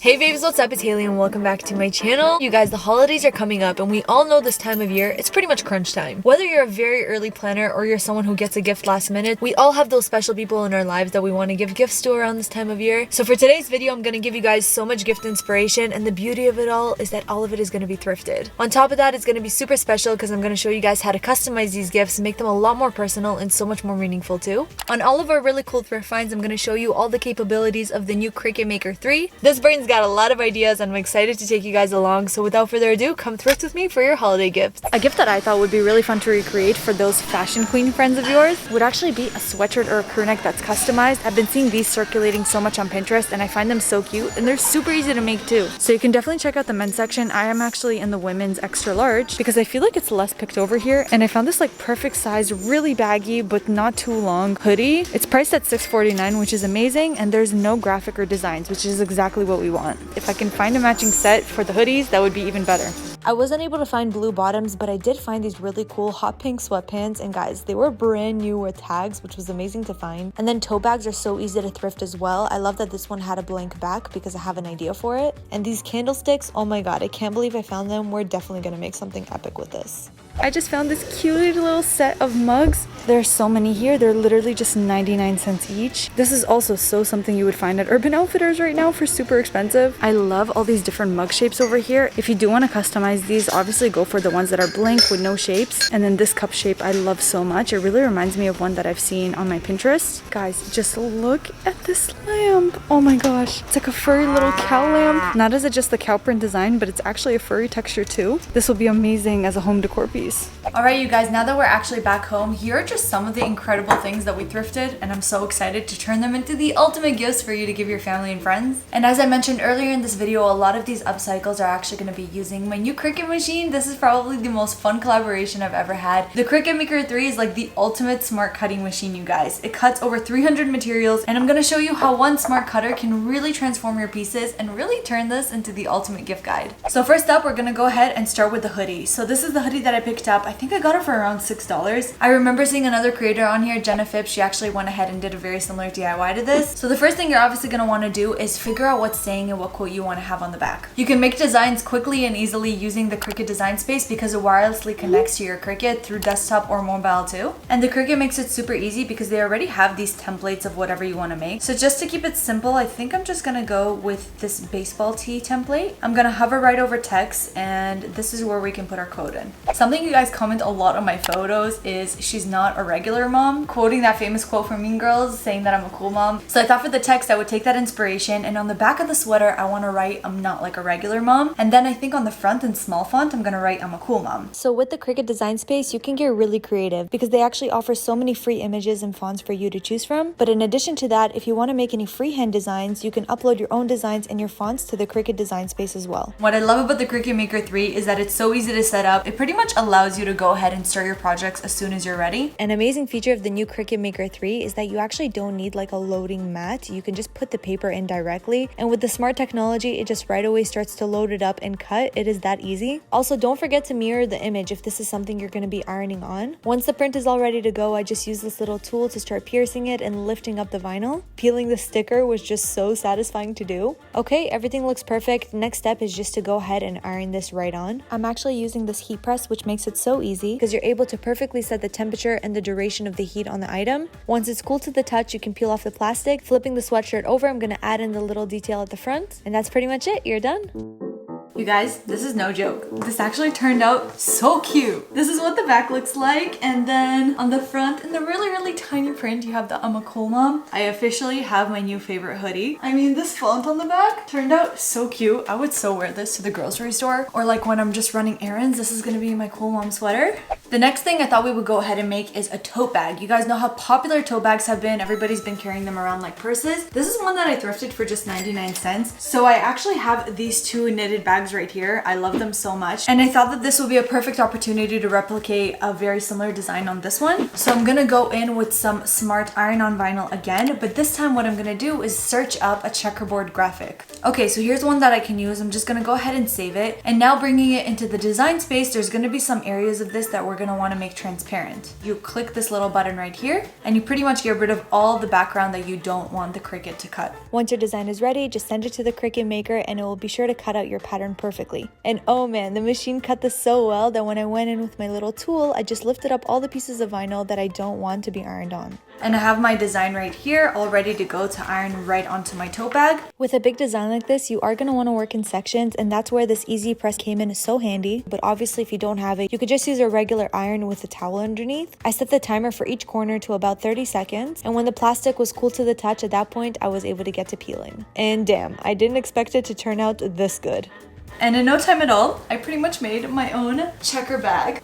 Hey babes, what's up? It's Haley and welcome back to my channel. You guys, the holidays are coming up and we all know this time of year, it's pretty much crunch time. Whether you're a very early planner or you're someone who gets a gift last minute, we all have those special people in our lives that we want to give gifts to around this time of year. So for today's video, I'm going to give you guys so much gift inspiration, and the beauty of it all is that all of it is going to be thrifted. On top of that, it's going to be super special because I'm going to show you guys how to customize these gifts and make them a lot more personal and so much more meaningful too. On all of our really cool thrift finds, I'm going to show you all the capabilities of the new Cricut Maker 3. This brain's got a lot of ideas and I'm excited to take you guys along. So without further ado, come thrift with me for your holiday gifts. A gift that I thought would be really fun to recreate for those fashion queen friends of yours would actually be a sweatshirt or a crew neck that's customized. I've been seeing these circulating so much on Pinterest and I find them so cute, and they're super easy to make too. So you can definitely check out the men's section. I am actually in the women's extra large because I feel like it's less picked over here, and I found this like perfect size, really baggy but not too long hoodie. It's priced at $6.49, which is amazing, and there's no graphic or designs, which is exactly what we want. If I can find a matching set for the hoodies, that would be even better. I wasn't able to find blue bottoms, but I did find these really cool hot pink sweatpants, and guys, they were brand new with tags, which was amazing to find. And then tote bags are so easy to thrift as well. I love that this one had a blank back because I have an idea for it. And these candlesticks, oh my god, I can't believe I found them. We're definitely gonna make something epic with this. I just found this cute little set of mugs. There are so many here. They're literally just 99 cents each. This is also so something you would find at Urban Outfitters right now for super expensive. I love all these different mug shapes over here. If you do want to customize these, obviously go for the ones that are blank with no shapes. And then this cup shape I love so much. It really reminds me of one that I've seen on my Pinterest. Guys, just look at this lamp. Oh my gosh. It's like a furry little cow lamp. Not is it just the cow print design, but it's actually a furry texture too. This will be amazing as a home decor piece. Alright you guys, now that we're actually back home, here are just some of the incredible things that we thrifted, and I'm so excited to turn them into the ultimate gifts for you to give your family and friends. And as I mentioned earlier in this video, a lot of these upcycles are actually going to be using my new Cricut machine. This is probably the most fun collaboration I've ever had. The Cricut Maker 3 is like the ultimate smart cutting machine, you guys. It cuts over 300 materials, and I'm going to show you how one smart cutter can really transform your pieces and really turn this into the ultimate gift guide. So first up, we're going to go ahead and start with the hoodie. So this is the hoodie that I picked up. I think I got it for around $6. I remember seeing another creator on here, Jenna Phipps. She actually went ahead and did a very similar DIY to this. So the first thing you're obviously going to want to do is figure out what's saying and what quote you want to have on the back. You can make designs quickly and easily using the Cricut design space because it wirelessly connects to your Cricut through desktop or mobile too. And the Cricut makes it super easy because they already have these templates of whatever you want to make. So just to keep it simple, I think I'm just going to go with this baseball tee template. I'm going to hover right over text, and this is where we can put our code in. Something you guys comment a lot on my photos is "she's not a regular mom," quoting that famous quote from Mean Girls saying that I'm a cool mom. So I thought for the text I would take that inspiration, and on the back of the sweater I want to write "I'm not like a regular mom," and then I think on the front in small font I'm gonna write "I'm a cool mom." So with the Cricut design space, you can get really creative because they actually offer so many free images and fonts for you to choose from. But in addition to that, if you want to make any freehand designs, you can upload your own designs and your fonts to the Cricut design space as well. What I love about the Cricut Maker 3 is that it's so easy to set up. It pretty much allows you to go ahead and start your projects as soon as you're ready. An amazing feature of the new Cricut Maker 3 is that you actually don't need like a loading mat. You can just put the paper in directly, and with the smart technology, it just right away starts to load it up and cut. It is that easy. Also, don't forget to mirror the image if this is something you're going to be ironing on. Once the print is all ready to go, I just use this little tool to start piercing it and lifting up the vinyl. Peeling the sticker was just so satisfying to do. Okay, everything looks perfect. Next step is just to go ahead and iron this right on. I'm actually using this heat press, which makes it so easy because you're able to perfectly set the temperature and the duration of the heat on the item. Once it's cool to the touch, you can peel off the plastic. Flipping the sweatshirt over, I'm going to add in the little detail at the front, and that's pretty much it. You're done. You guys, this is no joke. This actually turned out so cute. This is what the back looks like, and then on the front, in the really tiny print, you have the "I'm a cool mom." I officially have my new favorite hoodie. I mean, this font on the back turned out so cute. I would so wear this to the grocery store, or like when I'm just running errands. This is gonna be my cool mom sweater. The next thing I thought we would go ahead and make is a tote bag. You guys know how popular tote bags have been. Everybody's been carrying them around like purses. This is one that I thrifted for just 99 cents. So I actually have these two knitted bags bags right here. I love them so much. And I thought that this would be a perfect opportunity to replicate a very similar design on this one. So I'm gonna go in with some smart iron-on vinyl again, but this time what I'm gonna do is search up a checkerboard graphic. Okay, so here's one that I can use. I'm just gonna go ahead and save it. And now bringing it into the design space, there's gonna be some areas of this that we're gonna wanna make transparent. You click this little button right here, and you pretty much get rid of all the background that you don't want the Cricut to cut. Once your design is ready, just send it to the Cricut maker and it will be sure to cut out your pattern perfectly. And oh man, the machine cut this so well that when I went in with my little tool, I just lifted up all the pieces of vinyl that I don't want to be ironed on. And I have my design right here, all ready to go to iron right onto my tote bag. With a big design like this, you are going to want to work in sections, and that's where this easy press came in so handy. But obviously, if you don't have it, you could just use a regular iron with a towel underneath. I set the timer for each corner to about 30 seconds, and when the plastic was cool to the touch, at that point, I was able to get to peeling. And damn, I didn't expect it to turn out this good. And in no time at all, I pretty much made my own checker bag.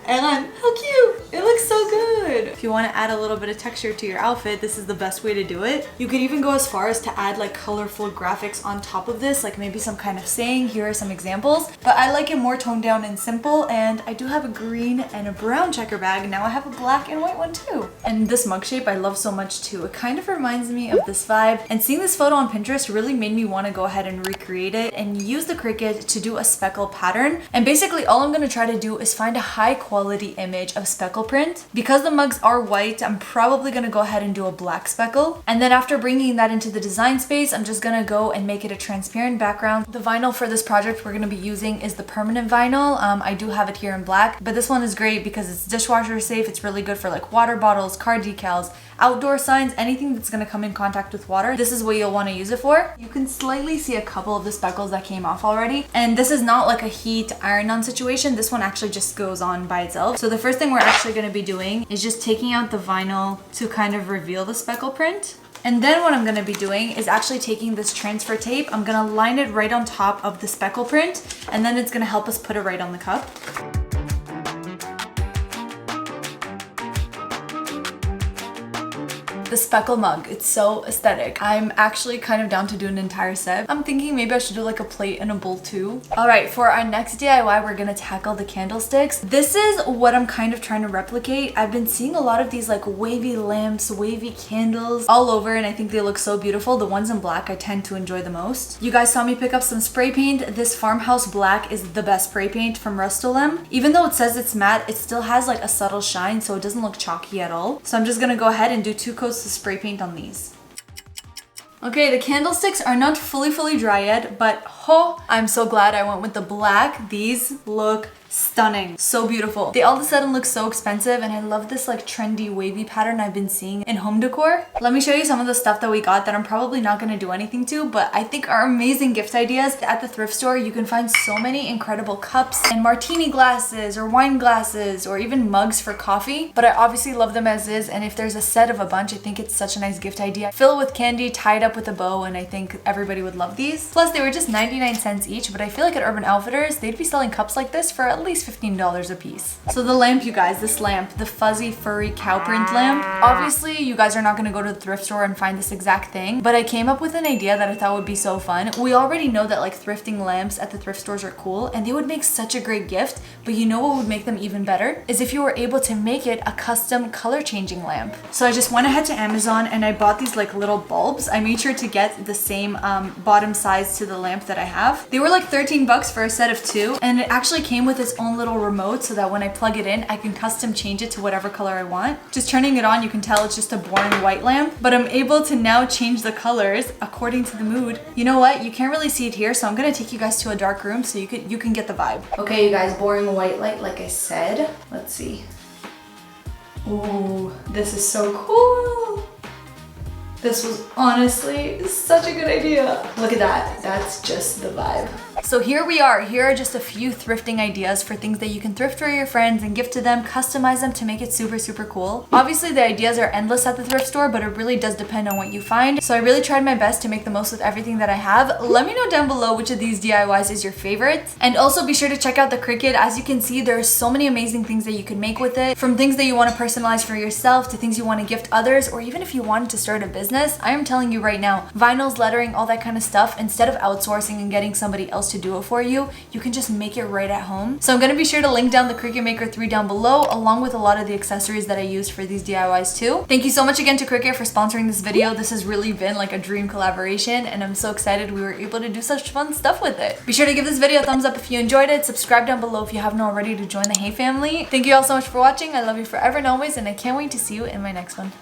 And how cute! It looks so good! If you want to add a little bit of texture to your outfit, this is the best way to do it. You could even go as far as to add like colorful graphics on top of this, like maybe some kind of saying. Here are some examples. But I like it more toned down and simple, and I do have a green and a brown checker bag. Now I have a black and white one too. And this mug shape I love so much too. It kind of reminds me of this vibe. And seeing this photo on Pinterest really made me want to go ahead and recreate it and use the Cricut to do a speckle pattern. And basically all I'm going to try to do is find a high quality image of speckle print. Because the mugs are white, I'm probably going to go ahead and do a black speckle. And then after bringing that into the design space, I'm just going to go and make it a transparent background. The vinyl for this project we're going to be using is the permanent vinyl. I do have it here in black, but this one is great because it's dishwasher safe. It's really good for like water bottles, car decals, outdoor signs, anything that's going to come in contact with water. This is what you'll want to use it for. You can slightly see a couple of the speckles that came off already. And this is not like a heat iron on situation. This one actually just goes on by itself. So the first thing we're actually going to be doing is just taking out the vinyl to kind of reveal the speckle print. And then what I'm going to be doing is actually taking this transfer tape. I'm going to line it right on top of the speckle print, and then it's going to help us put it right on the cup. The Speckle Mug, it's so aesthetic. I'm actually kind of down to do an entire set. I'm thinking maybe I should do like a plate and a bowl too. All right, for our next DIY, we're gonna tackle the candlesticks. This is what I'm kind of trying to replicate. I've been seeing a lot of these like wavy lamps, wavy candles all over, and I think they look so beautiful. The ones in black I tend to enjoy the most. You guys saw me pick up some spray paint. This Farmhouse Black is the best spray paint from Rust-Oleum. Even though it says it's matte, it still has like a subtle shine, so it doesn't look chalky at all. So I'm just gonna go ahead and do 2 coats of spray paint on these. Okay, the candlesticks are not fully dry yet, but I'm so glad I went with the black. These look stunning, so beautiful. They all of a sudden look so expensive, and I love this like trendy wavy pattern I've been seeing in home decor. Let me show you some of the stuff that we got that I'm probably not going to do anything to, but I think are amazing gift ideas. At the thrift store you can find so many incredible cups and martini glasses or wine glasses or even mugs for coffee, but I obviously love them as is, and if there's a set of a bunch, I think it's such a nice gift idea. Fill it with candy, tie it up with a bow, and I think everybody would love these. Plus they were just 99 cents each, but I feel like at Urban Outfitters they'd be selling cups like this for at least $15 a piece. So the lamp, you guys, this lamp, the fuzzy furry cow print lamp, obviously you guys are not going to go to the thrift store and find this exact thing, but I came up with an idea that I thought would be so fun. We already know that like thrifting lamps at the thrift stores are cool and they would make such a great gift, but you know what would make them even better is if you were able to make it a custom color changing lamp. So I just went ahead to Amazon and I bought these like little bulbs. I made sure to get the same bottom size to the lamp that I have. They were like 13 bucks for a set of 2, and it actually came with its own little remote so that when I plug it in, I can custom change it to whatever color I want. Just turning it on, you can tell it's just a boring white lamp, but I'm able to now change the colors according to the mood. You know what? You can't really see it here, so I'm gonna take you guys to a dark room so you can get the vibe. Okay, you guys, boring white light, like I said. Let's see. Ooh, this is so cool. This was honestly such a good idea. Look at that. That's just the vibe. So here we are. Here are just a few thrifting ideas for things that you can thrift for your friends and gift to them, customize them to make it super cool. Obviously the ideas are endless at the thrift store, but it really does depend on what you find. So I really tried my best to make the most with everything that I have. Let me know down below which of these DIYs is your favorite. And also be sure to check out the Cricut. As you can see, there are so many amazing things that you can make with it. From things that you want to personalize for yourself to things you want to gift others, or even if you wanted to start a business. business, I am telling you right now, vinyls, lettering, all that kind of stuff, instead of outsourcing and getting somebody else to do it for you, you can just make it right at home. So I'm gonna be sure to link down the Cricut Maker 3 down below, along with a lot of the accessories that I used for these DIYs too. Thank you so much again to Cricut for sponsoring this video. This has really been like a dream collaboration, and I'm so excited we were able to do such fun stuff with it. Be sure to give this video a thumbs up if you enjoyed it. Subscribe down below if you haven't already to join the Hey family. Thank you all so much for watching. I love you forever and always, and I can't wait to see you in my next one.